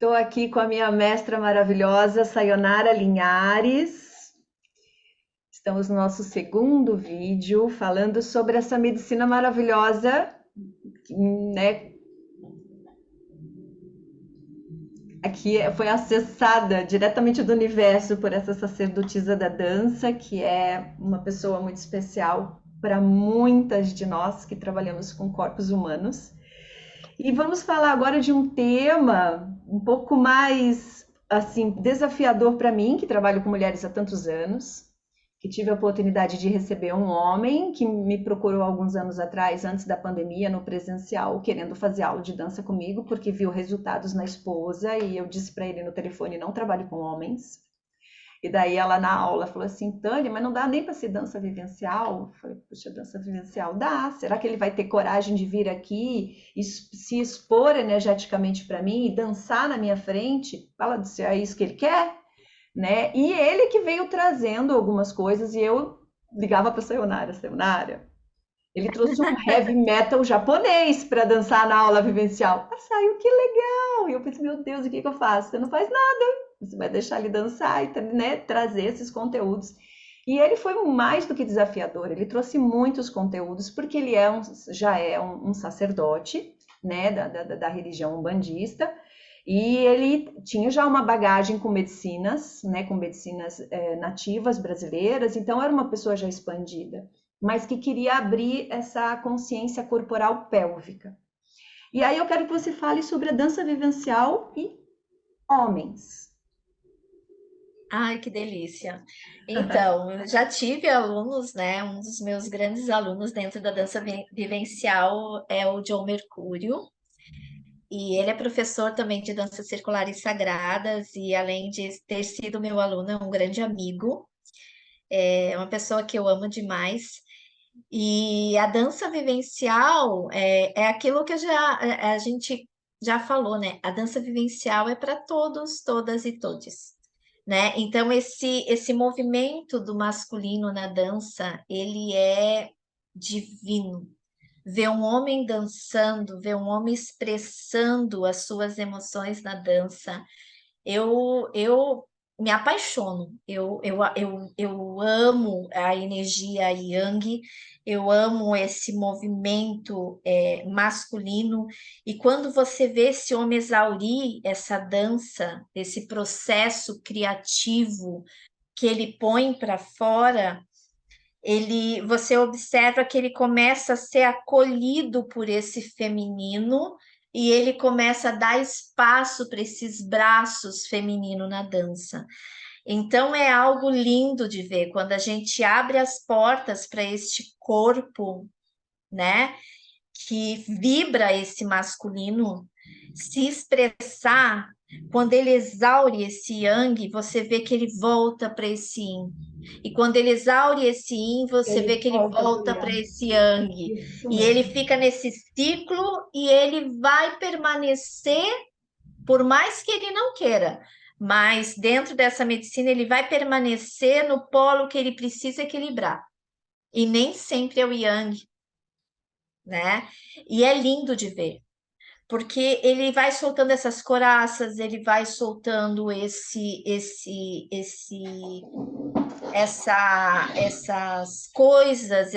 Estou aqui com a minha mestra maravilhosa, Sayonara Linhares. Estamos no nosso segundo vídeo falando sobre essa medicina maravilhosa, né? Aqui foi acessada diretamente do universo por essa sacerdotisa da dança, que é uma pessoa muito especial para muitas de nós que trabalhamos com corpos humanos. E vamos falar agora de um tema um pouco mais assim desafiador para mim, que trabalho com mulheres há tantos anos, que tive a oportunidade de receber um homem que me procurou alguns anos atrás, antes da pandemia, no presencial, querendo fazer aula de dança comigo, porque viu resultados na esposa, e eu disse para ele no telefone, não trabalho com homens. E daí ela na aula falou assim, Tânia, mas não dá nem para ser dança vivencial? Eu falei, puxa, dança vivencial dá. Será que ele vai ter coragem de vir aqui e se expor energeticamente para mim e dançar na minha frente? Ela disse, é isso que ele quer? Né? E ele que veio trazendo algumas coisas e eu ligava para Sayonara, Sayonara. Ele trouxe um heavy metal japonês para dançar na aula vivencial. Ah, saiu, que legal! E eu pensei, meu Deus, o que eu faço? Você não faz nada. Você vai deixar ele dançar e, né, trazer esses conteúdos. E ele foi mais do que desafiador. Ele trouxe muitos conteúdos porque ele já é um sacerdote, né, da religião umbandista. E ele tinha já uma bagagem com medicinas, né, com medicinas nativas brasileiras, então era uma pessoa já expandida, mas que queria abrir essa consciência corporal pélvica. E aí eu quero que você fale sobre a dança vivencial e homens. Ai, que delícia. Então, eu já tive alunos, né? Um dos meus grandes alunos dentro da dança vivencial é o John Mercúrio, e ele é professor também de danças circulares sagradas, e além de ter sido meu aluno, é um grande amigo, é uma pessoa que eu amo demais. E a dança vivencial é aquilo que a gente já falou, né? A dança vivencial é para todos, todas e todes, né? Então esse movimento do masculino na dança, ele é divino. Ver um homem dançando, ver um homem expressando as suas emoções na dança, eu me apaixono, eu amo a energia Yang, eu amo esse movimento masculino, e quando você vê esse homem exaurir essa dança, esse processo criativo que ele põe para fora, você observa que ele começa a ser acolhido por esse feminino e ele começa a dar espaço para esses braços femininos na dança. Então é algo lindo de ver quando a gente abre as portas para este corpo, né, que vibra esse masculino se expressar. Quando ele exaure esse yang, você vê que ele volta para esse yin. E quando ele exaure esse yin, você vê Ele que ele volta para o volta para yang. esse yang. Isso E ele mesmo. fica nesse ciclo e ele vai permanecer, por mais que ele não queira. Mas dentro dessa medicina, ele vai permanecer no polo que ele precisa equilibrar. E nem sempre é o yang, né? E é lindo de ver, porque ele vai soltando essas coraças, ele vai soltando essas coisas,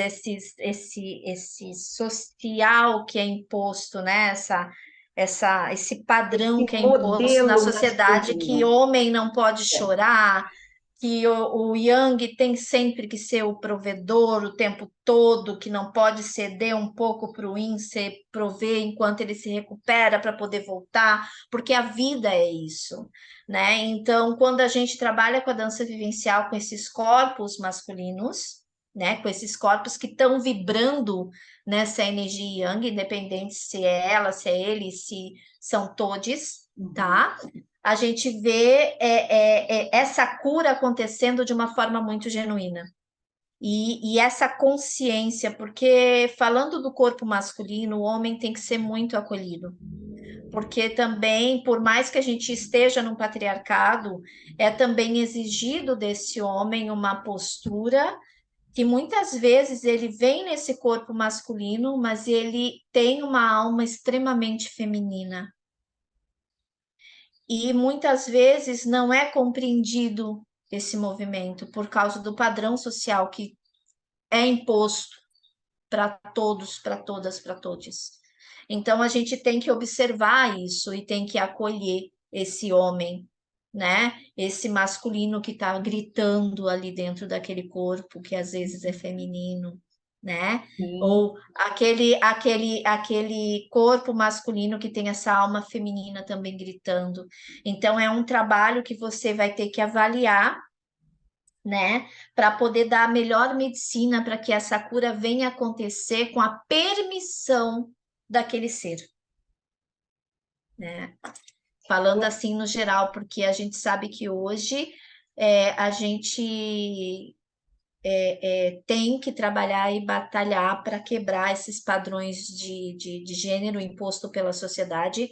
esse social que é imposto, né? Esse padrão Esse que é imposto na modelo sociedade, que masculino. homem não pode chorar, que o Yang tem sempre que ser o provedor o tempo todo, que não pode ceder um pouco para o Yin se prover enquanto ele se recupera para poder voltar, porque a vida é isso, né? Então, quando a gente trabalha com a dança vivencial com esses corpos masculinos, né, com esses corpos que estão vibrando nessa energia Yang, independente se é ela, se é ele, se são todes, tá? A gente vê essa cura acontecendo de uma forma muito genuína. E essa consciência, porque falando do corpo masculino, o homem tem que ser muito acolhido. Porque também, por mais que a gente esteja num patriarcado, é também exigido desse homem uma postura que muitas vezes ele vem nesse corpo masculino, mas ele tem uma alma extremamente feminina. e muitas vezes não é compreendido esse movimento por causa do padrão social que é imposto para todos, para todas, para todos. Então a gente tem que observar isso e tem que acolher esse homem, né? Esse masculino que está gritando ali dentro daquele corpo que às vezes é feminino, né? Sim, Ou aquele corpo masculino que tem essa alma feminina também gritando. Então é um trabalho que você vai ter que avaliar, né, para poder dar a melhor medicina para que essa cura venha acontecer com a permissão daquele ser, né? Falando assim no geral, porque a gente sabe que hoje a gente tem que trabalhar e batalhar para quebrar esses padrões de gênero imposto pela sociedade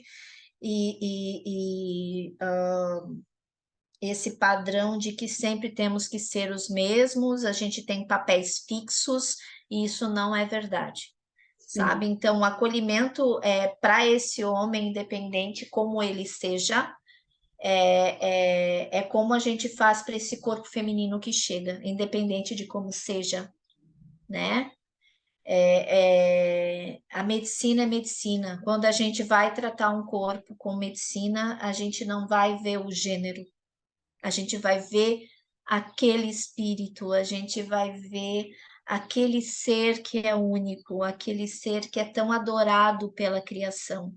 e esse padrão de que sempre temos que ser os mesmos, a gente tem papéis fixos, e isso não é verdade, sim. sabe? Então, o acolhimento é para esse homem, independente como ele seja, é como a gente faz para esse corpo feminino que chega, independente de como seja, né? A medicina é medicina. Quando a gente vai tratar um corpo com medicina, a gente não vai ver o gênero, a gente vai ver aquele espírito, a gente vai ver aquele ser que é único, aquele ser que é tão adorado pela criação.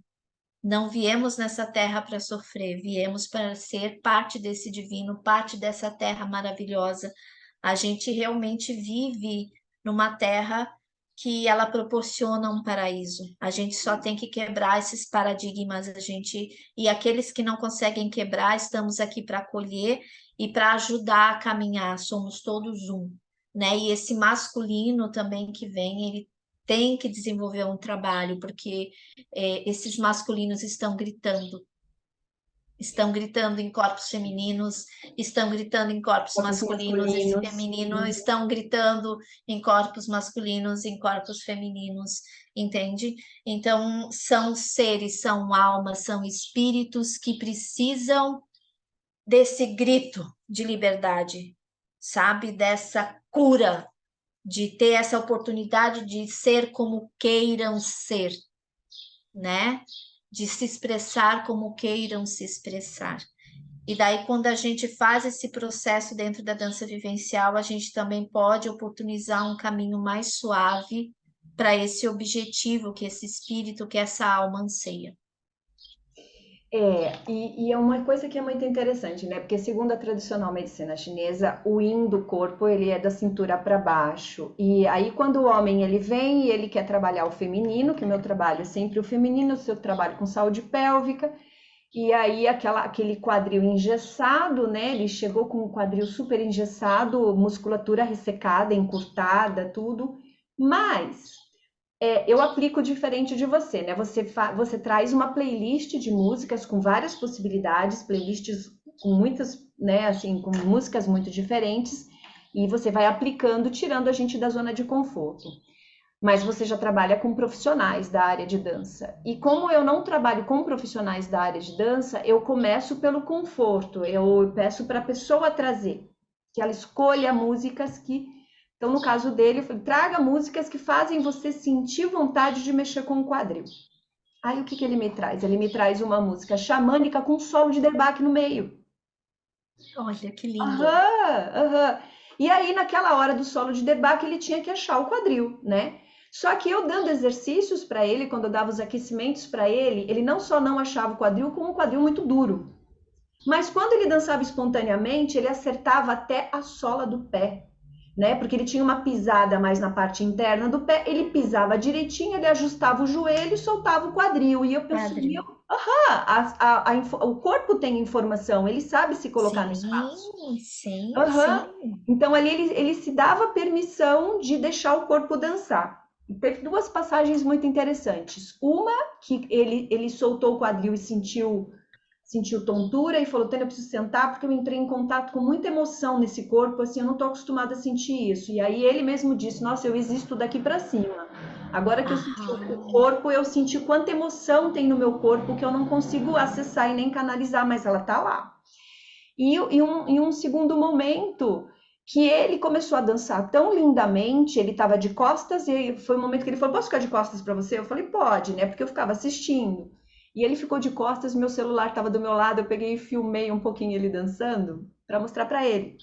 Não viemos nessa terra para sofrer, viemos para ser parte desse divino, parte dessa terra maravilhosa. A gente realmente vive numa terra que ela proporciona um paraíso. A gente só tem que quebrar esses paradigmas, a gente e aqueles que não conseguem quebrar, estamos aqui para acolher e para ajudar a caminhar. Somos todos um, né? E esse masculino também que vem, ele tem que desenvolver um trabalho, porque esses masculinos estão gritando em corpos femininos, estão gritando em corpos Corpos masculinos, esse masculinos. feminino Uhum. estão gritando em corpos masculinos, em corpos femininos, entende? Então, são seres, são almas, são espíritos que precisam desse grito de liberdade, sabe? Dessa cura, de ter essa oportunidade de ser como queiram ser, né? De se expressar como queiram se expressar. E daí, quando a gente faz esse processo dentro da dança vivencial, a gente também pode oportunizar um caminho mais suave para esse objetivo que esse espírito, que essa alma anseia. E é uma coisa que é muito interessante, né? Porque segundo a tradicional medicina chinesa, o yin do corpo, ele é da cintura para baixo. E aí quando o homem ele vem e ele quer trabalhar o feminino, que o meu trabalho é sempre o feminino, o seu trabalho com saúde pélvica, e aí aquele quadril engessado, né? Ele chegou com um quadril super engessado, musculatura ressecada, encurtada, tudo. Mas eu aplico diferente de você, né? Você traz uma playlist de músicas com várias possibilidades, playlists com muitas, né, assim, com músicas muito diferentes, e você vai aplicando, tirando a gente da zona de conforto. Mas você já trabalha com profissionais da área de dança. E como eu não trabalho com profissionais da área de dança, eu começo pelo conforto. Eu peço para a pessoa trazer, que ela escolha músicas que então, no caso dele, eu falei, traga músicas que fazem você sentir vontade de mexer com o quadril. Aí o que que ele me traz? Ele me traz uma música xamânica com solo de debaque no meio. Olha que lindo! Aham, aham. E aí, naquela hora do solo de debaque, ele tinha que achar o quadril, né? Só que eu dando exercícios para ele, quando eu dava os aquecimentos para ele não só não achava o quadril, como um quadril muito duro. Mas quando ele dançava espontaneamente, ele acertava até a sola do pé, né? Porque ele tinha uma pisada mais na parte interna do pé, ele pisava direitinho, ele ajustava o joelho e soltava o quadril. E eu pensei, Padre. meu, o corpo tem informação, ele sabe se colocar no espaço. Sim, sim, Aham. sim. Então ali ele se dava permissão de deixar o corpo dançar. E teve duas passagens muito interessantes. Uma que ele soltou o quadril e sentiu sentiu tontura e falou, Tânia, eu preciso sentar porque eu entrei em contato com muita emoção nesse corpo, assim, eu não estou acostumada a sentir isso. E aí ele mesmo disse, nossa, eu existo daqui para cima. Agora que eu senti o Aham. corpo, eu senti quanta emoção tem no meu corpo que eu não consigo acessar e nem canalizar, mas ela tá lá. Em um segundo momento, que ele começou a dançar tão lindamente, ele estava de costas, e foi o momento que ele falou: Posso ficar de costas para você? Eu falei: Pode, né? Porque eu ficava assistindo. E ele ficou de costas, meu celular estava do meu lado, eu peguei e filmei um pouquinho ele dançando para mostrar para ele.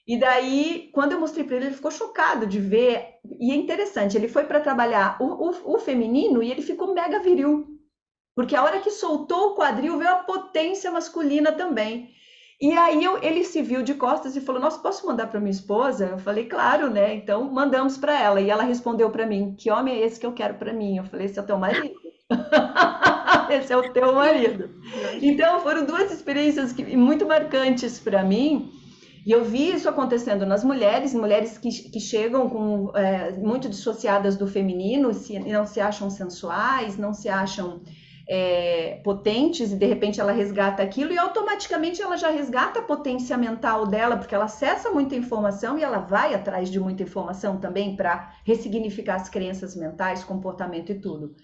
E daí, quando eu mostrei para ele, ele ficou chocado de ver. E é interessante, ele foi para trabalhar o feminino e ele ficou mega viril. Porque a hora que soltou o quadril, veio a potência masculina também. E aí ele se viu de costas e falou: Nossa, posso mandar para minha esposa? Eu falei: Claro, né? Então mandamos para ela. E ela respondeu para mim: Que homem é esse que eu quero para mim? Eu falei: Esse é o teu marido. Esse é o teu Que marido. lindo. Então foram duas experiências muito marcantes para mim. E eu vi isso acontecendo nas mulheres, mulheres que chegam com, muito dissociadas do feminino, não se acham sensuais, não se acham potentes, e de repente ela resgata aquilo e automaticamente ela já resgata a potência mental dela, porque ela acessa muita informação e ela vai atrás de muita informação também para ressignificar as crenças mentais, comportamento e tudo.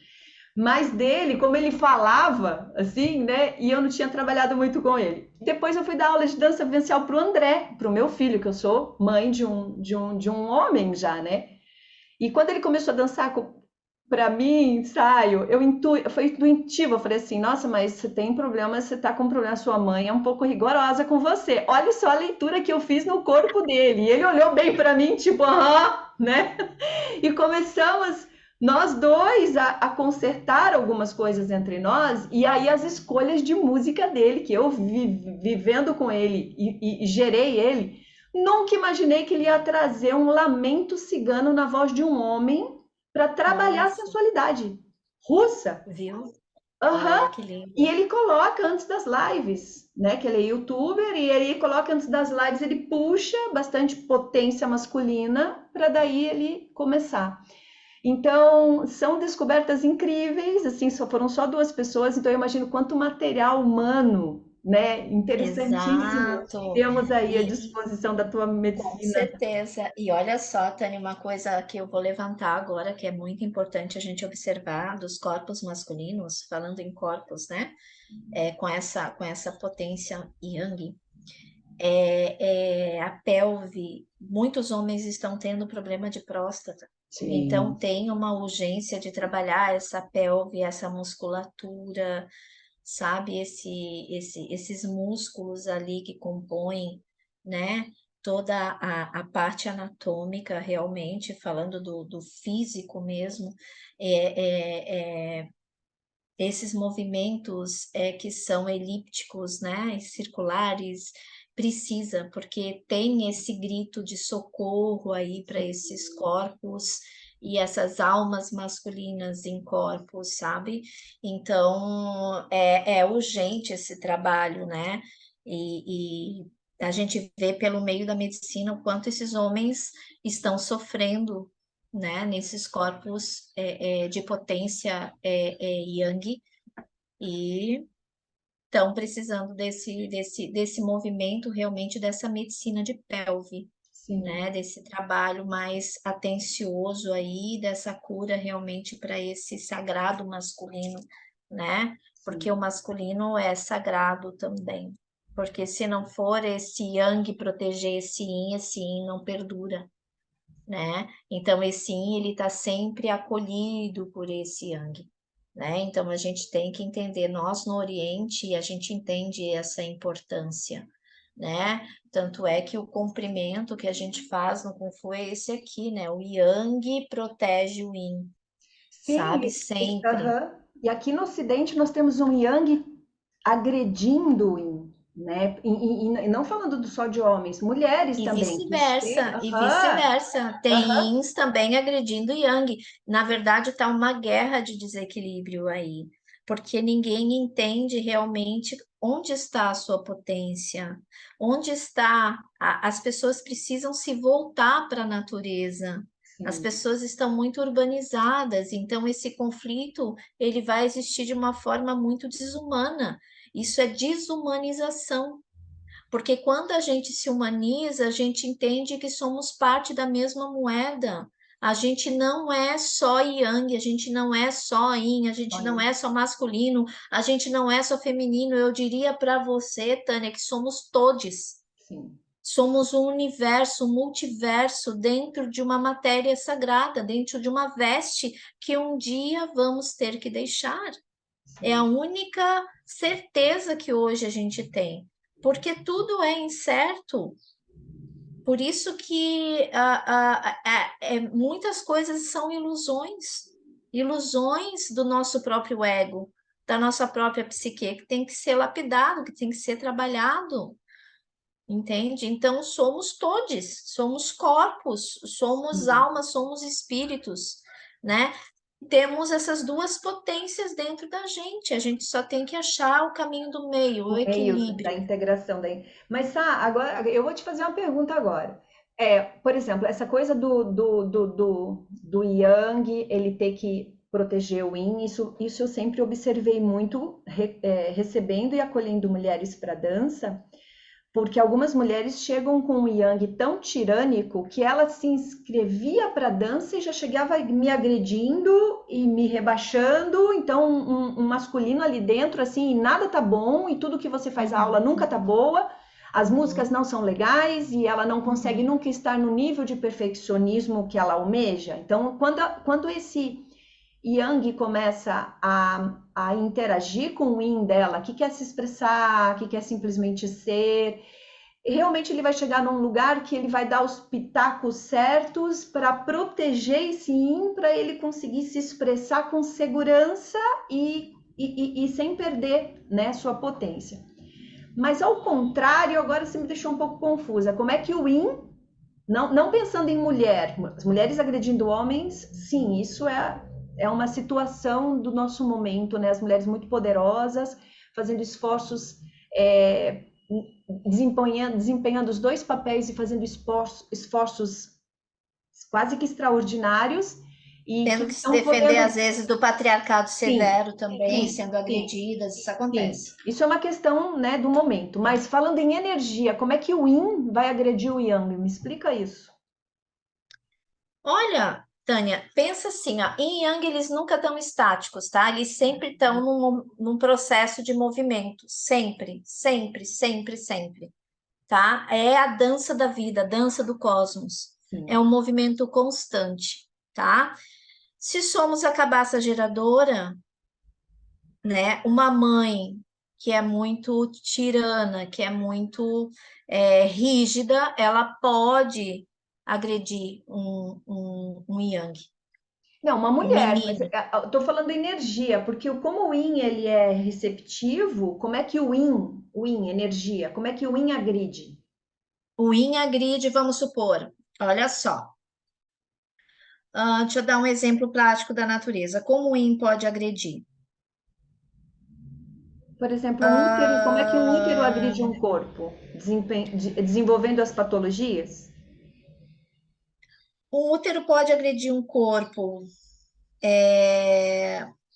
Mas dele, como ele falava, assim, né? E eu não tinha trabalhado muito com ele. Depois eu fui dar aula de dança vivencial pro André, pro meu filho, que eu sou mãe de um homem já, né? E quando ele começou a dançar para mim, ensaio, foi intuitivo. Eu falei assim: Nossa, mas você tem problema, você tá com problema, sua mãe é um pouco rigorosa com você. Olha só a leitura que eu fiz no corpo dele. E ele olhou bem para mim, tipo, aham, né? E começamos nós dois a consertar algumas coisas entre nós, e aí as escolhas de música dele, que eu vivendo com ele e gerei ele, nunca imaginei que ele ia trazer um lamento cigano na voz de um homem para trabalhar a Nossa, sensualidade russa. viu? Olha Aham. que E lindo. ele coloca antes das lives, né? Que ele é youtuber e ele coloca antes das lives, ele puxa bastante potência masculina para daí ele começar. Então, são descobertas incríveis, assim, foram só duas pessoas, então eu imagino quanto material humano, né, interessantíssimo Exato. temos aí à E, disposição da tua com medicina. certeza. E olha só, Tânia, uma coisa que eu vou levantar agora, que é muito importante a gente observar dos corpos masculinos, falando em corpos, né? Com essa potência yang, a pelve. Muitos homens estão tendo problema de próstata. Então, Sim, tem uma urgência de trabalhar essa pelve, essa musculatura, sabe? Esses músculos ali que compõem, né? Toda a parte anatômica, realmente, falando do físico mesmo, esses movimentos que são elípticos, né? E circulares, precisa, porque tem esse grito de socorro aí para esses corpos e essas almas masculinas em corpos, sabe? Então, é urgente esse trabalho, né? E a gente vê pelo meio da medicina o quanto esses homens estão sofrendo, né? Nesses corpos de potência yang, e estão precisando desse movimento, realmente dessa medicina de pelve, sim, né? Desse trabalho mais atencioso aí, dessa cura realmente para esse sagrado masculino, né? Porque o sim, masculino é sagrado também. Porque se não for esse yang proteger esse yin não perdura, né? Então esse yin ele está sempre acolhido por esse yang, né? Então a gente tem que entender, nós no Oriente a gente entende essa importância, né? Tanto é que o comprimento que a gente faz no Kung Fu é esse aqui, né? O Yang protege o Yin, sim, sabe? Sempre. aham. E aqui no Ocidente nós temos um Yang agredindo o Yin, né? E não falando só de homens, mulheres E também que chegam, vice-versa, e aham, vice-versa. Tem aham, Yins também agredindo Yang. Na verdade, está uma guerra de desequilíbrio aí, porque ninguém entende realmente onde está a sua potência, onde está. As pessoas precisam se voltar para a natureza. As sim, pessoas estão muito urbanizadas, então esse conflito ele vai existir de uma forma muito desumana. Isso é desumanização. Porque quando a gente se humaniza, a gente entende que somos parte da mesma moeda. A gente não é só yang, a gente não é só yin, a gente não Olha, é só masculino, a gente não é só feminino. Eu diria para você, Tânia, que somos todes. sim, Somos um universo, um multiverso dentro de uma matéria sagrada, dentro de uma veste que um dia vamos ter que deixar. É a sim. única certeza que hoje a gente tem, porque tudo é incerto. Por isso que muitas coisas são ilusões, ilusões do nosso próprio ego, da nossa própria psique, que tem que ser lapidado, que tem que ser trabalhado, entende? Então, somos todes, somos corpos, somos Sim. almas, somos espíritos, né? Temos essas duas potências dentro da gente. A gente só tem que achar o caminho do meio, o O meio da equilíbrio. integração daí. Mas, Sá, agora eu vou te fazer uma pergunta agora. Por exemplo, essa coisa do Yang, ele ter que proteger o Yin, isso eu sempre observei muito, recebendo e acolhendo mulheres para dança, porque algumas mulheres chegam com um yang tão tirânico que ela se inscrevia para dança e já chegava me agredindo e me rebaixando. Então, um masculino ali dentro, assim, nada tá bom e tudo que você faz a aula Uhum, nunca tá boa. As músicas uhum, não são legais e ela não consegue uhum. nunca estar no nível de perfeccionismo que ela almeja. Então, quando esse Yang começa a interagir com o Yin dela, que quer se expressar, que quer simplesmente ser, realmente ele vai chegar num lugar que ele vai dar os pitacos certos para proteger esse Yin, para ele conseguir se expressar com segurança e sem perder, né, sua potência. Mas ao contrário, agora você me deixou um pouco confusa. Como é que o Yin, não pensando em mulher, as mulheres agredindo homens, sim, isso é uma situação do nosso momento, né? As mulheres muito poderosas, fazendo esforços, é, desempenhando os dois papéis e fazendo esforços quase que extraordinários e que Tendo que se estão defender, podendo. às vezes, do patriarcado Sim, severo também, sim, sendo sim, agredidas, isso sim. acontece. Isso é uma questão, né, do momento. Mas falando em energia, como é que o Yin vai agredir o Yang? Me explica isso. Olha, Tânia, pensa assim, ó, yin e yang eles nunca estão estáticos, tá? Eles sempre estão num processo de movimento, sempre, sempre, sempre, sempre, tá? É a dança da vida, a dança do cosmos. É Sim. um movimento constante, tá? Se somos a cabaça geradora, né? Uma mãe que é muito tirana, que é muito rígida, ela pode agredir um yang, Não, uma um mulher, mas menino. eu tô falando energia, porque como o Yin ele é receptivo, como é que o Yin, energia, como é que o Yin agride? O yin agride, vamos supor, olha só, deixa eu dar um exemplo prático da natureza. Como o yin pode agredir? Por exemplo, um útero, como é que um útero Ah, agride um corpo? Desenvolvendo as patologias? o útero pode agredir um corpo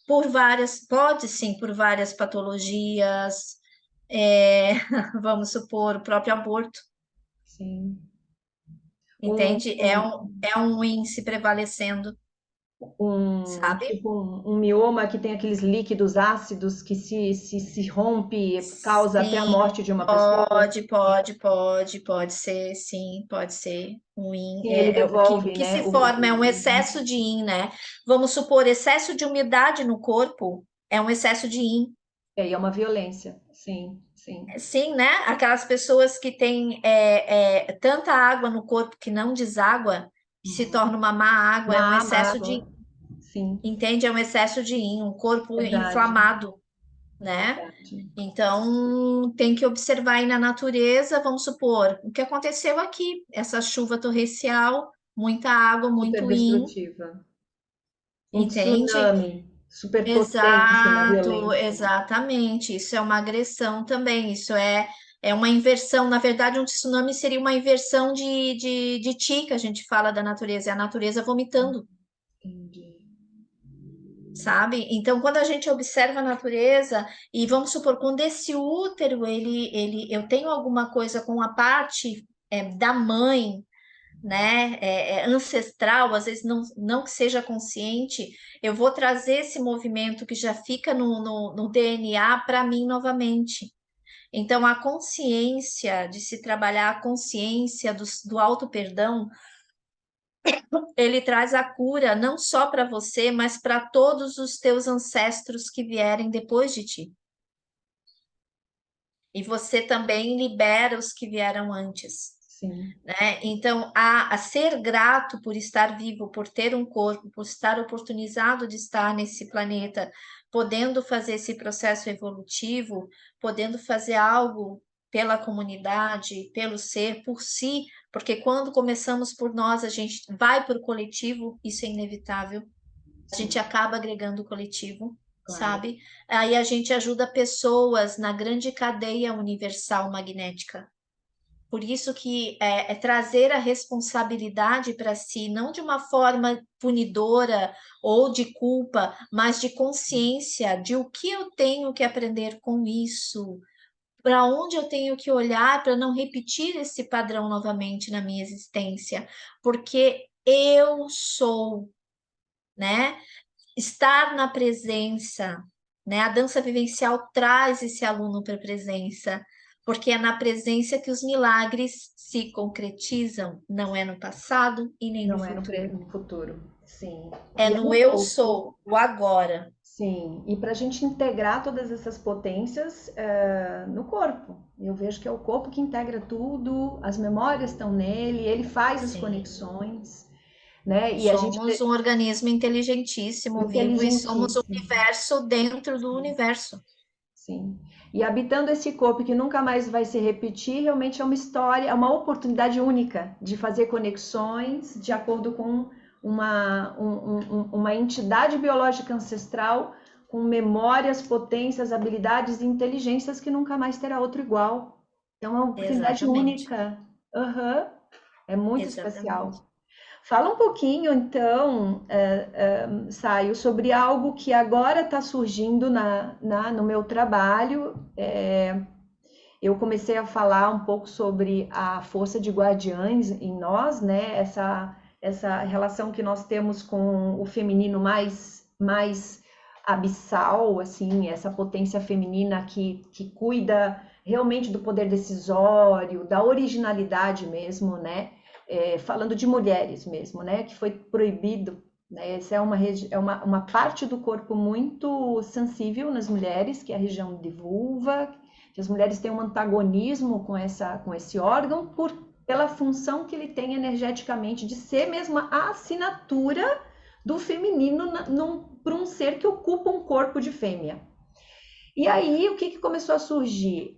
por várias, pode sim, por várias patologias, é, vamos supor, o próprio aborto, Sim. Um, entende? um, É um índice prevalecendo, sabe? tipo um mioma que tem aqueles líquidos ácidos que se rompe, causa até a Sim, morte de uma pessoa. pode ser, sim, pode ser um yin. Sim, ele O devolve, que né? se forma é um excesso de yin, né? Vamos supor, excesso de umidade no corpo é um excesso de yin. É uma violência. Sim, sim. Sim, né? Aquelas pessoas que têm tanta água no corpo que não deságua, que se Uhum. torna uma má água, é um Má excesso de, mágoa. Sim, entende? É um excesso de yin, um corpo verdade, inflamado, né? verdade. Então, tem que observar aí na natureza, vamos supor, o que aconteceu aqui, essa chuva torrencial, muita água, Super muito yin, destrutiva. Um entende? tsunami super potente, uma Exato, violência. exatamente. Isso é uma agressão também, é uma inversão. Na verdade, um tsunami seria uma inversão de ti, que a gente fala da natureza, é a natureza vomitando, Entendi. sabe? Então, quando a gente observa a natureza, e vamos supor, quando esse útero, eu tenho alguma coisa com a parte da mãe, né, ancestral, às vezes não que seja consciente, eu vou trazer esse movimento que já fica no DNA para mim novamente. Então, a consciência de se trabalhar a consciência do auto-perdão, ele traz a cura não só para você, mas para todos os teus ancestros que vierem depois de ti. E você também libera os que vieram antes. Sim. Né? Então, a ser grato por estar vivo, por ter um corpo, por estar oportunizado de estar nesse planeta, podendo fazer esse processo evolutivo, podendo fazer algo pela comunidade, pelo ser, por si, porque quando começamos por nós, a gente vai para o coletivo, isso é inevitável, a Sim, gente acaba agregando o coletivo, claro. sabe? Aí a gente ajuda pessoas na grande cadeia universal magnética. Por isso que é trazer a responsabilidade para si, não de uma forma punidora ou de culpa, mas de consciência de o que eu tenho que aprender com isso, para onde eu tenho que olhar para não repetir esse padrão novamente na minha existência, porque eu sou, né? Estar na presença, né? A dança vivencial traz esse aluno para a presença, porque é na presença que os milagres se concretizam, não é no passado e nem no Não é no, futuro. no futuro. Sim. É E é no no eu corpo. sou, o agora. Sim, e para a gente integrar todas essas potências no corpo. Eu vejo que é o corpo que integra tudo, as memórias estão nele, ele faz as Sim. conexões, né? E a gente Somos um organismo inteligentíssimo, vivo, e somos o inteligentíssimo, universo dentro do universo. sim. E habitando esse corpo que nunca mais vai se repetir, realmente é uma história, é uma oportunidade única de fazer conexões de acordo com uma entidade biológica ancestral com memórias, potências, habilidades e inteligências que nunca mais terá outro igual. É uma oportunidade Exatamente, única. Aham. É muito exatamente. especial. Fala um pouquinho, então, Saio, sobre algo que agora está surgindo no meu trabalho. Eu comecei a falar um pouco sobre a força de guardiães em nós, né? Essa relação que nós temos com o feminino mais abissal, assim, essa potência feminina que cuida realmente do poder decisório, da originalidade mesmo, né? Falando de mulheres mesmo, né? Que foi proibido, né? Essa é uma parte do corpo muito sensível nas mulheres, que é a região de vulva, que as mulheres têm um antagonismo com esse órgão pela função que ele tem energeticamente de ser mesmo a assinatura do feminino para um ser que ocupa um corpo de fêmea. E aí, o que começou a surgir?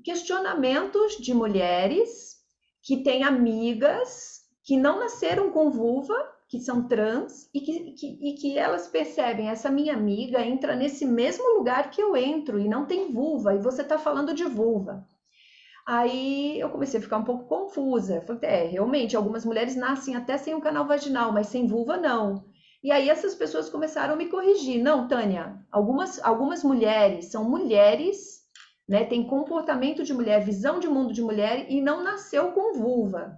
Questionamentos de mulheres que têm amigas que não nasceram com vulva, que são trans, e que elas percebem, essa minha amiga entra nesse mesmo lugar que eu entro e não tem vulva, e você está falando de vulva. Aí eu comecei a ficar um pouco confusa. Eu falei, realmente, algumas mulheres nascem até sem o canal vaginal, mas sem vulva não. E aí essas pessoas começaram a me corrigir. Não, Tânia, algumas mulheres são mulheres, né, tem comportamento de mulher, visão de mundo de mulher e não nasceu com vulva.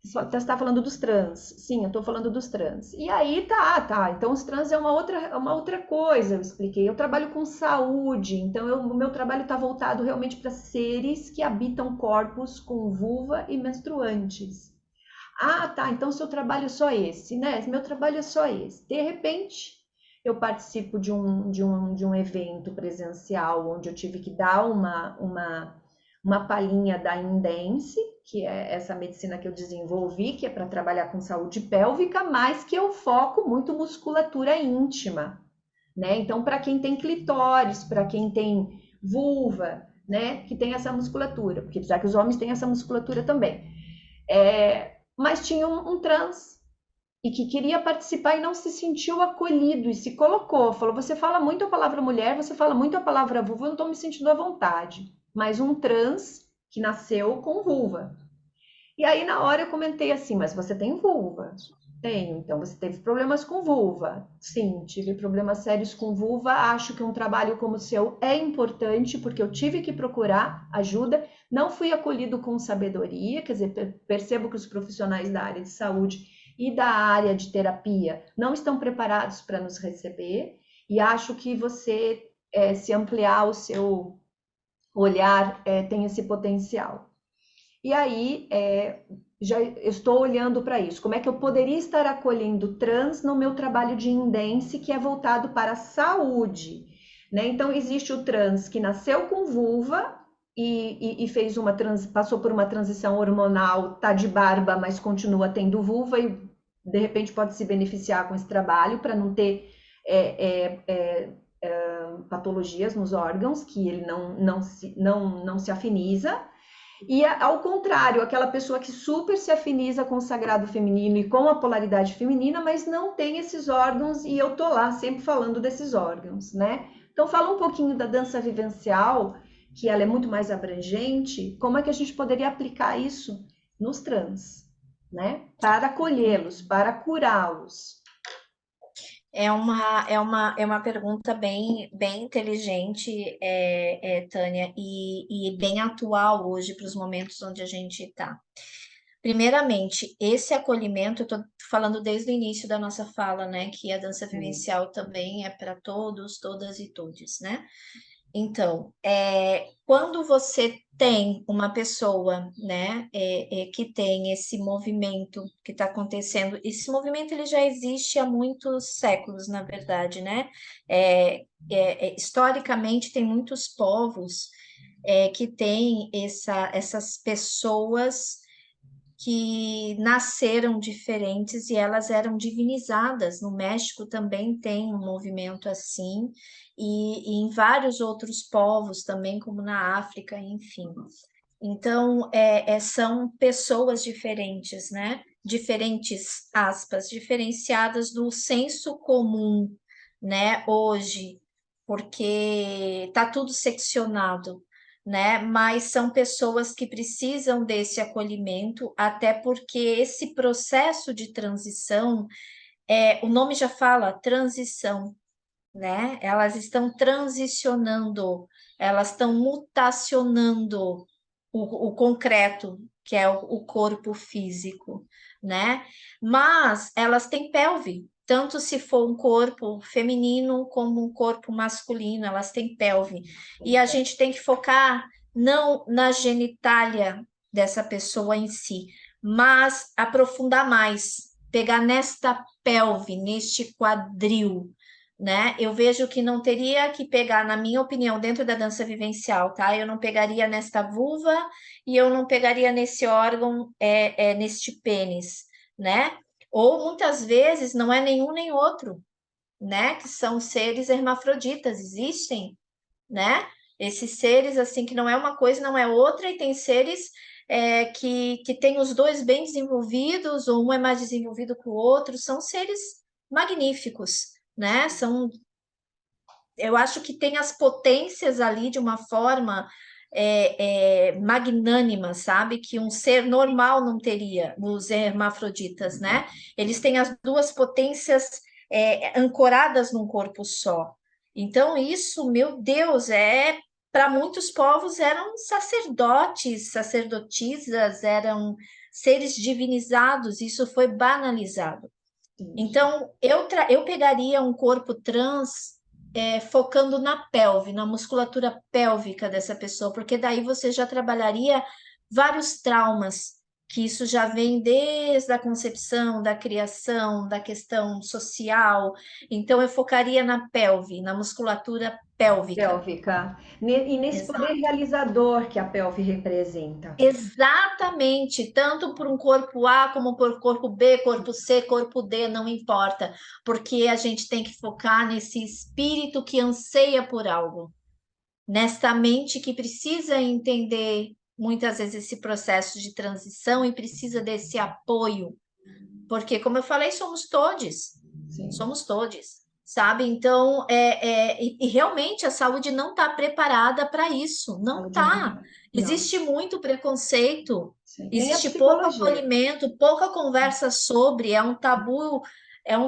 Você está falando dos trans. Sim, eu estou falando dos trans. E aí tá. Então os trans é uma outra coisa, eu expliquei. Eu trabalho com saúde, então o meu trabalho está voltado realmente para seres que habitam corpos com vulva e menstruantes. Ah, tá. Então seu trabalho é só esse, né? Meu trabalho é só esse. De repente, eu participo de um evento presencial onde eu tive que dar uma palhinha da Indense, que é essa medicina que eu desenvolvi, que é para trabalhar com saúde pélvica, mas que eu foco muito musculatura íntima, né? Então, para quem tem clitóris, para quem tem vulva, né, que tem essa musculatura, porque já que os homens têm essa musculatura também. Mas tinha um trans e que queria participar e não se sentiu acolhido e se colocou, falou: você fala muito a palavra mulher, você fala muito a palavra vulva, eu não estou me sentindo à vontade. Mas um trans que nasceu com vulva. E aí na hora eu comentei assim: mas você tem vulva? Tenho. Então, você teve problemas com vulva? Sim, tive problemas sérios com vulva. Acho que um trabalho como o seu é importante, porque eu tive que procurar ajuda. Não fui acolhido com sabedoria, quer dizer, percebo que os profissionais da área de saúde e da área de terapia não estão preparados para nos receber. E acho que você, se ampliar o seu olhar, tem esse potencial. E aí, já estou olhando para isso. Como é que eu poderia estar acolhendo trans no meu trabalho de Indense, que é voltado para a saúde, né? Então, existe o trans que nasceu com vulva e fez passou por uma transição hormonal, tá de barba, mas continua tendo vulva e de repente pode se beneficiar com esse trabalho para não ter é, é, patologias nos órgãos, que ele não se afiniza. E ao contrário, aquela pessoa que super se afiniza com o sagrado feminino e com a polaridade feminina, mas não tem esses órgãos, e eu tô lá sempre falando desses órgãos, né? Então fala um pouquinho da dança vivencial, que ela é muito mais abrangente, como é que a gente poderia aplicar isso nos trans, né? Para acolhê-los, para curá-los. É uma pergunta bem inteligente, Tânia, e bem atual hoje para os momentos onde a gente está. Primeiramente, esse acolhimento, eu estou falando desde o início da nossa fala, né? Que a dança vivencial também é para todos, todas e todes, né? Então, quando você tem uma pessoa, né, que tem esse movimento que está acontecendo, esse movimento ele já existe há muitos séculos, na verdade, né? Historicamente, tem muitos povos que têm essas pessoas que nasceram diferentes e elas eram divinizadas. No México também tem um movimento assim, e em vários outros povos também, como na África, enfim. Então, são pessoas diferentes, né? Diferentes, aspas, diferenciadas do senso comum, né? Hoje, porque tá tudo seccionado, né? Mas são pessoas que precisam desse acolhimento, até porque esse processo de transição, o nome já fala, transição, né? Elas estão transicionando, elas estão mutacionando o concreto, que é o corpo físico, né? Mas elas têm pelve, tanto se for um corpo feminino como um corpo masculino, elas têm pelve. E a gente tem que focar não na genitália dessa pessoa em si, mas aprofundar mais, pegar nesta pelve, neste quadril, né? Eu vejo que não teria que pegar, na minha opinião, dentro da dança vivencial, tá? Eu não pegaria nesta vulva e eu não pegaria nesse órgão, neste pênis, né? Ou muitas vezes não é nenhum nem outro, né? Que são seres hermafroditas, existem, né? Esses seres, assim, que não é uma coisa, não é outra, e tem seres que têm os dois bem desenvolvidos, ou um é mais desenvolvido que o outro, são seres magníficos, né? Eu acho que tem as potências ali de uma forma magnânima, sabe? Que um ser normal não teria, os hermafroditas, né? Eles têm as duas potências ancoradas num corpo só. Então, isso, meu Deus, para muitos povos eram sacerdotes, sacerdotisas, eram seres divinizados, isso foi banalizado. Então, eu pegaria um corpo trans focando na pelve, na musculatura pélvica dessa pessoa, porque daí você já trabalharia vários traumas, que isso já vem desde a concepção, da criação, da questão social. Então, eu focaria na pelve, na musculatura pélvica. Pélvica. E nesse poder Exato. realizador que a pelve representa. Exatamente, tanto por um corpo A como por corpo B, corpo C, corpo D, não importa, porque a gente tem que focar nesse espírito que anseia por algo, nesta mente que precisa entender muitas vezes esse processo de transição e precisa desse apoio, porque, como eu falei, somos todos, Sim. somos todos. sabe? Então, e realmente a saúde não está preparada para isso, não Saúde está. mental. Não. Existe muito preconceito, Sim. Nem a existe pouco psicologia. acolhimento, pouca conversa sobre, é um tabu É um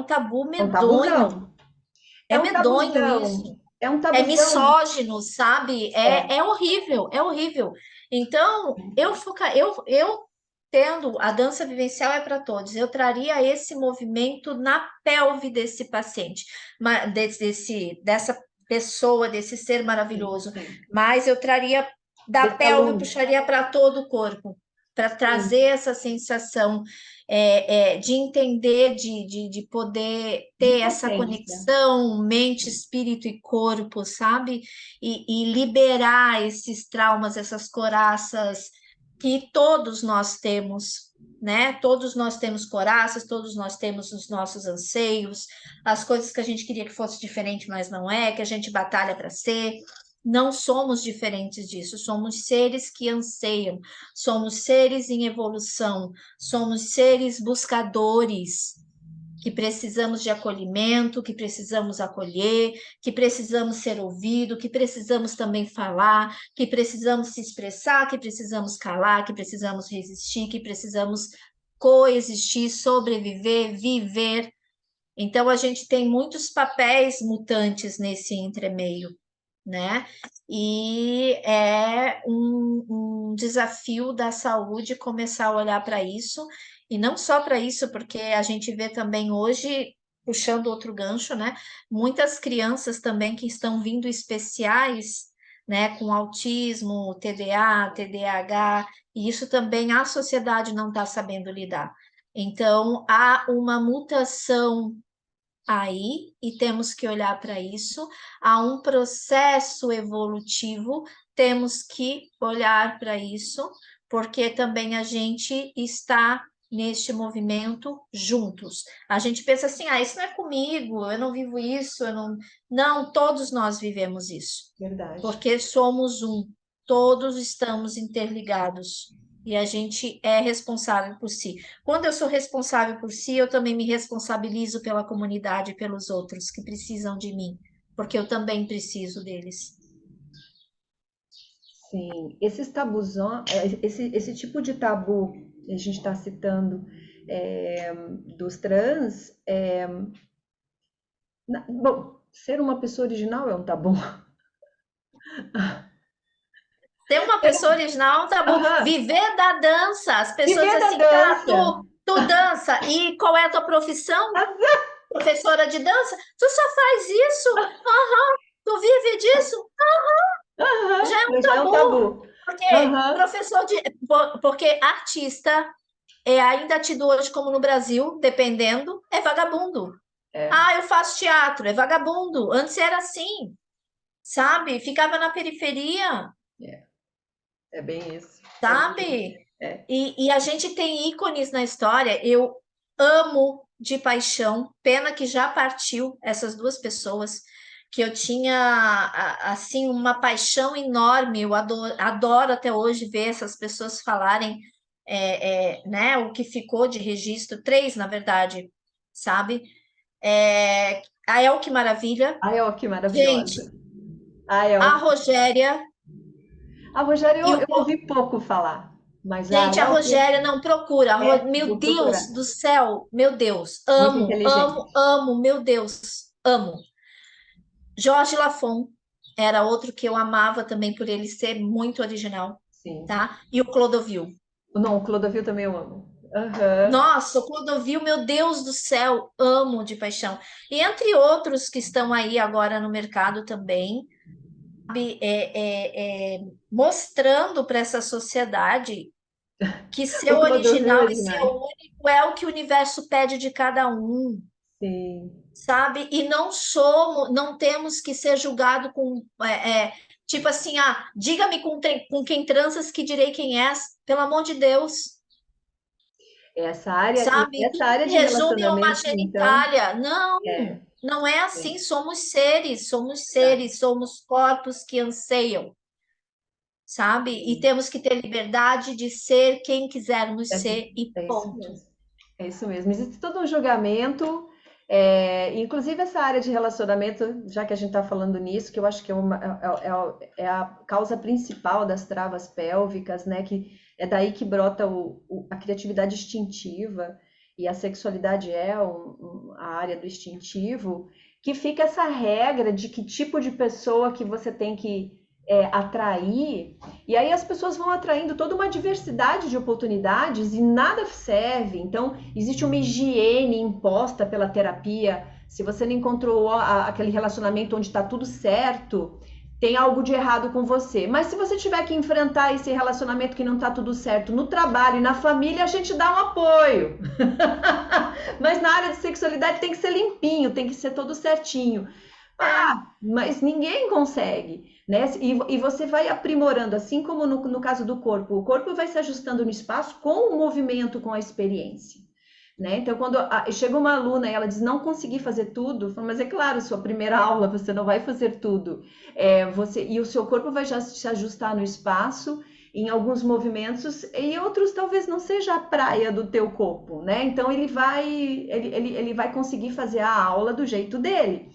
medonho, tabuzão. é É um medonho isso. tabuzão. É um É tabuzão. misógino, sabe? É. É horrível, é horrível. Então, eu tendo a dança vivencial é para todos, eu traria esse movimento na pelve desse paciente, dessa pessoa, desse ser Sim, maravilhoso, sim. mas eu traria da Desse pelve, aluno. puxaria para todo o corpo, para Sim. trazer essa sensação de entender, de poder De ter essa potência. conexão mente, espírito e corpo, sabe? E liberar esses traumas, essas coraças que todos nós temos, né? Todos nós temos coraças, todos nós temos os nossos anseios, as coisas que a gente queria que fosse diferente, mas não é, que a gente batalha para ser. Não somos diferentes disso, somos seres que anseiam, somos seres em evolução, somos seres buscadores, que precisamos de acolhimento, que precisamos acolher, que precisamos ser ouvido, que precisamos também falar, que precisamos se expressar, que precisamos calar, que precisamos resistir, que precisamos coexistir, sobreviver, viver. Então, a gente tem muitos papéis mutantes nesse entremeio, né? E é um desafio da saúde começar a olhar para isso, e não só para isso, porque a gente vê também hoje, puxando outro gancho, né? Muitas crianças também que estão vindo especiais, né? Com autismo, TDA, TDAH, e isso também a sociedade não está sabendo lidar. Então, há uma mutação aí e temos que olhar para isso. Há um processo evolutivo, temos que olhar para isso, porque também a gente está neste movimento juntos. A gente pensa assim: ah, isso não é comigo, eu não vivo isso, eu não. Não, todos nós vivemos isso, Verdade. porque somos um, todos estamos interligados. E a gente é responsável por si. Quando eu sou responsável por si, eu também me responsabilizo pela comunidade e pelos outros que precisam de mim, porque eu também preciso deles. Sim. Esses tabuzão, esse tipo de tabu que a gente está citando é, dos trans, bom, ser uma pessoa original é um tabu. Ser uma pessoa original é um tabu. Aham. Viver da dança. As pessoas Viver da assim, tá, dança. tu dança. E qual é a tua profissão? Professora de dança? Tu só faz isso? Aham. Tu vive disso? Aham, Já é um já é um tabu. tabu. Porque Aham, professor de. Porque artista é ainda tido hoje como no Brasil, dependendo, é vagabundo. é, Ah, eu faço teatro, é vagabundo. Antes era assim, sabe? Ficava na periferia, é, é bem isso. É bem isso. sabe? É. E a gente tem ícones na história. Eu amo de paixão, pena que já partiu essas duas pessoas, que eu tinha assim uma paixão enorme. Eu adoro até hoje ver essas pessoas falarem, né? O que ficou de registro, três, na verdade, sabe? A El, que maravilha. Ai, ó, que Gente, maravilhosa. Ai, a ó. Rogéria A Rogéria e eu ouvi pouco falar, mas a Gente, a Elke Rogéria não procura. Meu vou Deus procurar. do céu, meu Deus, Muito amo, amo, inteligente. amo, meu Deus, amo. Jorge Lafon era outro que eu amava também por ele ser muito original, Sim. tá? E o Clodovil. Não, o Clodovil também eu amo. Aham. Nossa, o Clodovil, meu Deus do céu, amo de paixão. E entre outros que estão aí agora no mercado também, sabe, mostrando para essa sociedade que ser O Clodovil original é e ser demais. único é o que o universo pede de cada um, Sim. sabe? E não somos, não temos que ser julgado com tipo assim, ah, diga-me com quem transas que direi quem és, pelo amor de Deus, Essa área, e sabe? essa área Se de resume a uma relacionamento, então, genitália. Não, é, não é é assim, somos verdade. seres, somos corpos que anseiam, sabe? E Sim. temos que ter liberdade de ser quem quisermos É, ser e é isso ponto. mesmo. É isso mesmo. Existe todo um julgamento, Inclusive essa área de relacionamento, já que a gente está falando nisso, que eu acho que é a causa principal das travas pélvicas, né? Que é daí que brota a criatividade instintiva e a sexualidade é a área do instintivo, que fica essa regra de que tipo de pessoa que você tem que atrair, e aí as pessoas vão atraindo toda uma diversidade de oportunidades e nada serve. Então, existe uma higiene imposta pela terapia. Se você não encontrou aquele relacionamento onde está tudo certo, tem algo de errado com você. Mas se você tiver que enfrentar esse relacionamento que não está tudo certo no trabalho e na família, a gente dá um apoio. Mas na área de sexualidade tem que ser limpinho, tem que ser todo certinho. Mas ninguém consegue, né? E você vai aprimorando, assim como no caso do corpo. O corpo vai se ajustando no espaço com o movimento, com a experiência. Né? Então, quando chega uma aluna e ela diz não consegui fazer tudo, eu falo, mas é claro, sua primeira aula você não vai fazer tudo. E o seu corpo vai já se ajustar no espaço, em alguns movimentos, e outros talvez não seja a praia do teu corpo, né? Então ele vai conseguir fazer a aula do jeito dele.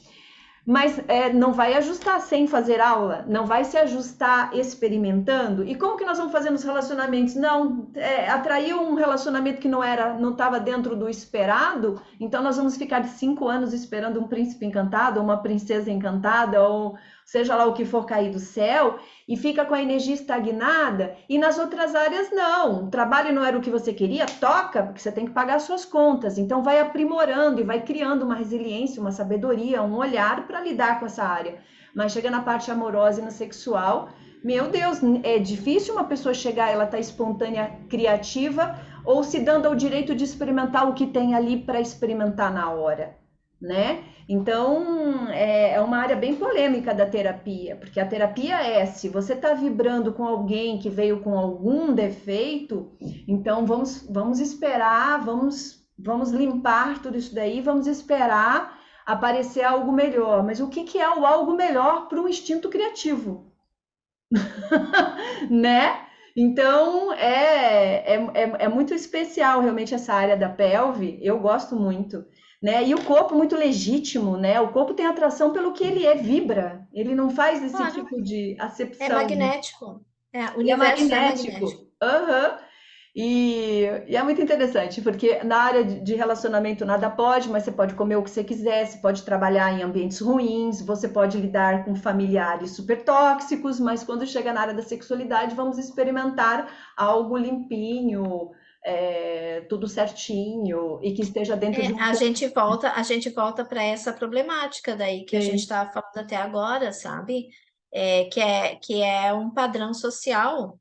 Mas não vai ajustar sem fazer aula, não vai se ajustar experimentando. E como que nós vamos fazer nos relacionamentos? Não, atraiu um relacionamento que não estava dentro do esperado, então nós vamos ficar de 5 anos esperando um príncipe encantado, ou uma princesa encantada, ou seja lá o que for cair do céu, e fica com a energia estagnada, e nas outras áreas não. O trabalho não era o que você queria, toca, porque você tem que pagar suas contas. Então vai aprimorando e vai criando uma resiliência, uma sabedoria, um olhar para lidar com essa área. Mas chega na parte amorosa e no sexual, meu Deus, é difícil uma pessoa chegar, ela tá espontânea, criativa, ou se dando ao direito de experimentar o que tem ali para experimentar na hora, né? Então, é uma área bem polêmica da terapia, porque a terapia se você está vibrando com alguém que veio com algum defeito, então vamos esperar, vamos limpar tudo isso daí, vamos esperar aparecer algo melhor. Mas o que é o algo melhor para um instinto criativo, né? Então, é muito especial realmente essa área da pelve, eu gosto muito, né? E o corpo muito legítimo, né? O corpo tem atração pelo que ele vibra, ele não faz esse Claro, tipo de é acepção. magnético. O E é universo é magnético. magnético. Aham. E é muito interessante, porque na área de relacionamento nada pode, mas você pode comer o que você quiser, você pode trabalhar em ambientes ruins, você pode lidar com familiares super tóxicos, mas quando chega na área da sexualidade, vamos experimentar algo limpinho, tudo certinho e que esteja dentro de um A gente volta para essa problemática daí que a gente contexto. estava falando até agora, sabe? Que é um padrão social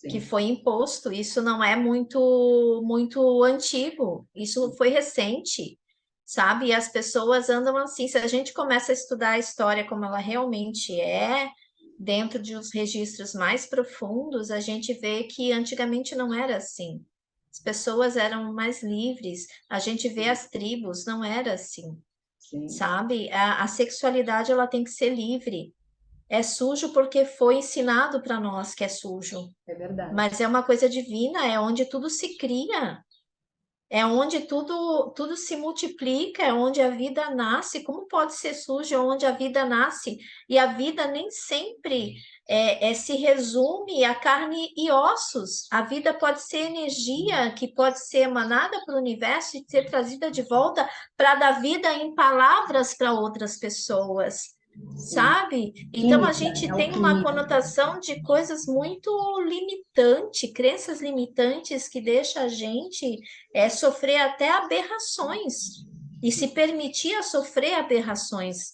que Sim, foi imposto. Isso não é muito antigo, isso foi recente, sabe? E as pessoas andam assim. Se a gente começa a estudar a história como ela realmente é, dentro de uns registros mais profundos, a gente vê que antigamente não era assim. As pessoas eram mais livres. A gente vê as tribos, não era assim, sim, sabe? A sexualidade ela tem que ser livre. É sujo porque foi ensinado para nós que é sujo, é verdade. mas é uma coisa divina, é onde tudo se cria, é onde tudo se multiplica, é onde a vida nasce. Como pode ser sujo onde a vida nasce? E a vida nem sempre se resume a carne e ossos. A vida pode ser energia que pode ser emanada para o universo e ser trazida de volta para dar vida em palavras para outras pessoas. Sim. Sabe? Então a Química, gente é tem uma alquimia. conotação de coisas muito limitante, crenças limitantes que deixa a gente sofrer até aberrações e se permitir a sofrer aberrações,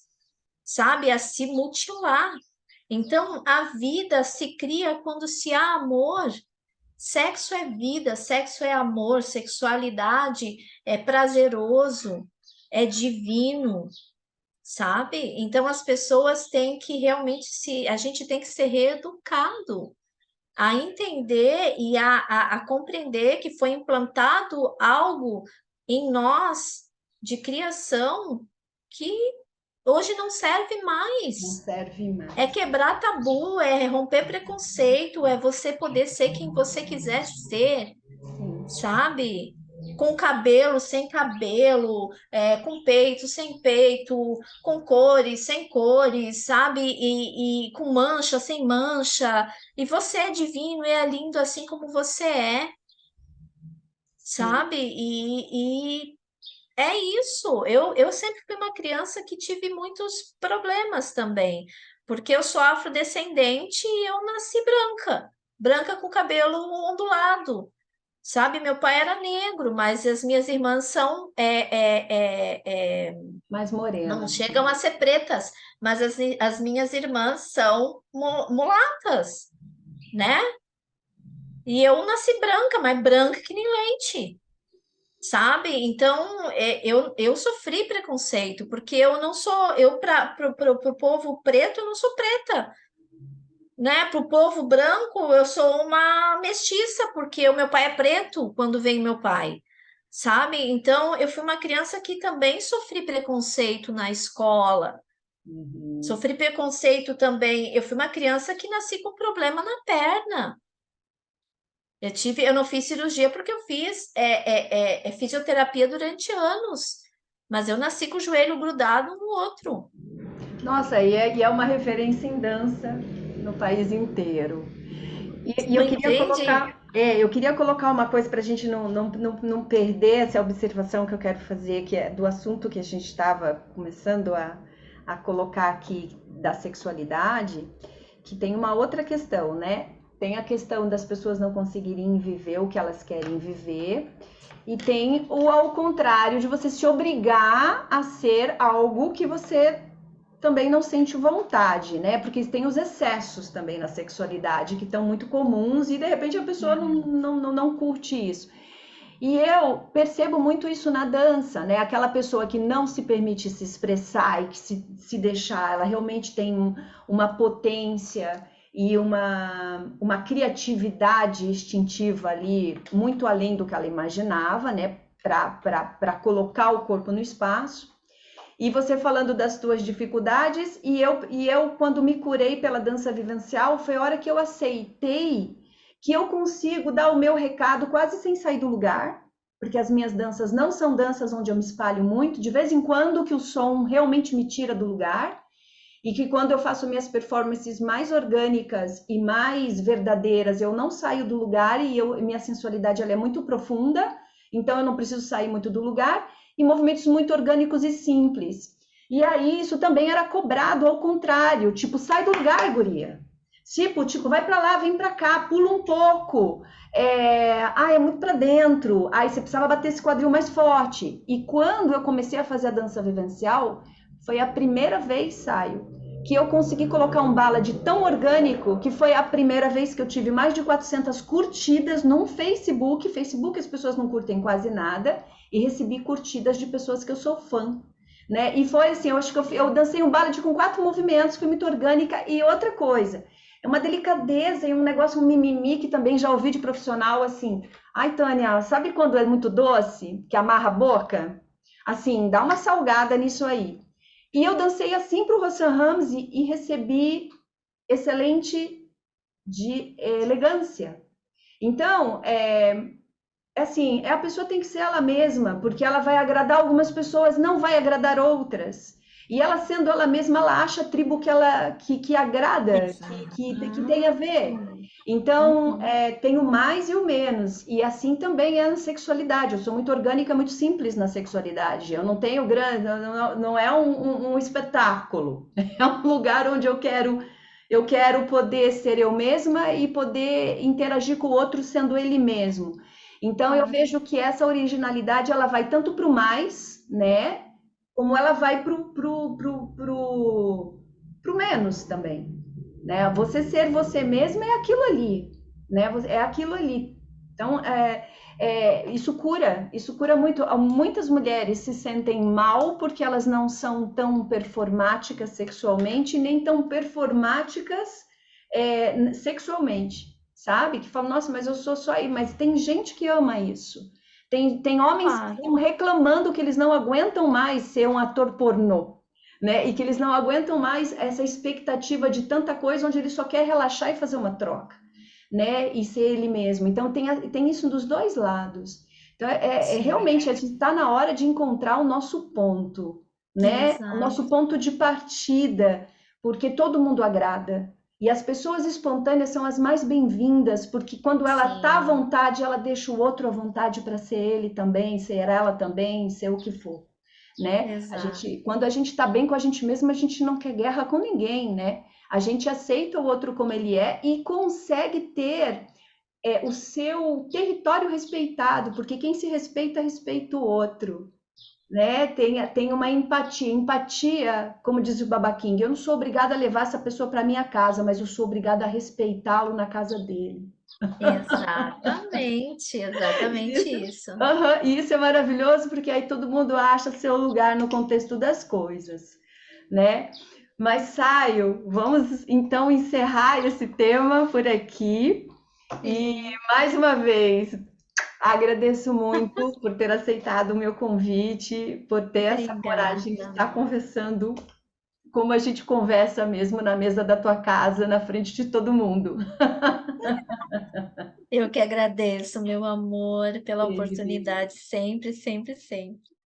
sabe? A se mutilar. Então a vida se cria quando se há amor. Sexo é vida, sexo é amor, sexualidade é prazeroso, é divino, sabe? Então as pessoas têm que realmente a gente tem que ser reeducado a entender e a compreender que foi implantado algo em nós de criação que hoje não serve Não mais. serve É mais. quebrar tabu, é romper preconceito, é você poder ser quem você quiser ser, Sim. sabe? com cabelo, sem cabelo, com peito, sem peito, com cores, sem cores, sabe? E com mancha, sem mancha. E você é divino e é lindo assim como você é, Sim. sabe? E é isso. Eu sempre fui uma criança que tive muitos problemas também, porque eu sou afrodescendente e eu nasci branca, branca com cabelo ondulado. Sabe, meu pai era negro, mas as minhas irmãs são, Mais não morena. chegam a ser pretas, mas as minhas irmãs são mulatas, né? E eu nasci branca, mas branca que nem leite, sabe? Então, eu sofri preconceito, porque eu não sou, para o povo preto, eu não sou preta, né? Para o povo branco, eu sou uma mestiça, porque o meu pai é preto quando vem meu pai, sabe? Então, eu fui uma criança que também sofri preconceito na escola, Uhum. sofri preconceito também. Eu fui uma criança que nasci com problema na perna. Eu não fiz cirurgia porque eu fiz fisioterapia durante anos, mas eu nasci com o joelho grudado no outro. Nossa, e é uma referência em dança no país inteiro. E eu queria Entende? colocar uma coisa para a gente não perder essa observação que eu quero fazer, que é do assunto que a gente estava começando a colocar aqui da sexualidade, que tem uma outra questão, né? Tem a questão das pessoas não conseguirem viver o que elas querem viver, e tem o ao contrário de você se obrigar a ser algo que você também não sente vontade, né? Porque tem os excessos também na sexualidade que estão muito comuns e de repente a pessoa não curte isso. E eu percebo muito isso na dança, né? Aquela pessoa que não se permite se expressar e que se deixar, ela realmente tem uma potência e uma criatividade instintiva ali muito além do que ela imaginava, né? Para colocar o corpo no espaço. E você falando das tuas dificuldades, e eu, quando me curei pela dança vivencial, foi a hora que eu aceitei que eu consigo dar o meu recado quase sem sair do lugar, porque as minhas danças não são danças onde eu me espalho muito, de vez em quando que o som realmente me tira do lugar, e que quando eu faço minhas performances mais orgânicas e mais verdadeiras, eu não saio do lugar e minha sensualidade ela é muito profunda, então eu não preciso sair muito do lugar, e movimentos muito orgânicos e simples. E aí isso também era cobrado ao contrário, tipo, sai do lugar, guria. Tipo, vai para lá, vem para cá, pula um pouco. É muito para dentro. Aí você precisava bater esse quadril mais forte. E quando eu comecei a fazer a dança vivencial, foi a primeira vez, Saio, que eu consegui colocar um ballad tão orgânico que foi a primeira vez que eu tive mais de 400 curtidas num Facebook. Facebook as pessoas não curtem quase nada, e recebi curtidas de pessoas que eu sou fã, né? E foi assim, eu acho que eu dancei um ballad com 4 movimentos, foi muito orgânica. E outra coisa, é uma delicadeza e um negócio, um mimimi que também já ouvi de profissional assim. Ai, Tânia, sabe quando é muito doce, que amarra a boca? Assim, dá uma salgada nisso aí. E eu dancei assim para o Rossan Ramsey e recebi excelente de elegância. Então, assim, a pessoa tem que ser ela mesma, porque ela vai agradar algumas pessoas, não vai agradar outras. E ela sendo ela mesma, ela acha a tribo que agrada, que tem a ver. Exato. Então, Uhum. tem o mais e o menos. E assim também é na sexualidade. Eu sou muito orgânica, muito simples na sexualidade. Eu não tenho grande, não é um espetáculo. É um lugar onde eu quero poder ser eu mesma e poder interagir com o outro sendo ele mesmo. Então eu Claro. vejo que essa originalidade ela vai tanto para o mais, né, como ela vai pro menos também, né? Você ser você mesmo é aquilo ali, né? É aquilo ali. Então isso cura muito. Muitas mulheres se sentem mal porque elas não são tão performáticas sexualmente nem tão performáticas sexualmente, sabe? Que falam, nossa, mas eu sou só aí. Mas tem gente que ama isso. Tem homens que Claro. estão reclamando que eles não aguentam mais ser um ator pornô, né? E que eles não aguentam mais essa expectativa de tanta coisa onde ele só quer relaxar e fazer uma troca, né? E ser ele mesmo. Então tem isso dos dois lados. Então, Sim, realmente, a gente está na hora de encontrar o nosso ponto, né? O exato. nosso ponto de partida, porque todo mundo agrada. E as pessoas espontâneas são as mais bem-vindas, porque quando ela está à Sim, vontade, ela deixa o outro à vontade para ser ele também, ser ela também, ser o que for, né? exato. Quando a gente está bem com a gente mesmo, a gente não quer guerra com ninguém, né? A gente aceita o outro como ele é e consegue ter o seu território respeitado, porque quem se respeita, respeita o outro, né? Tem uma empatia. Empatia, como diz o Baba King, eu não sou obrigada a levar essa pessoa para minha casa, mas eu sou obrigada a respeitá-lo na casa dele. Exatamente, exatamente Isso, isso. e isso é maravilhoso, porque aí todo mundo acha seu lugar no contexto das coisas, né? Mas, Saio, vamos então encerrar esse tema por aqui. E Sim, mais uma vez, agradeço muito por ter aceitado o meu convite, por ter essa coragem de obrigada. estar conversando como a gente conversa mesmo na mesa da tua casa, na frente de todo mundo. Eu que agradeço, meu amor, pela Beijo, beijo. oportunidade sempre, sempre, sempre.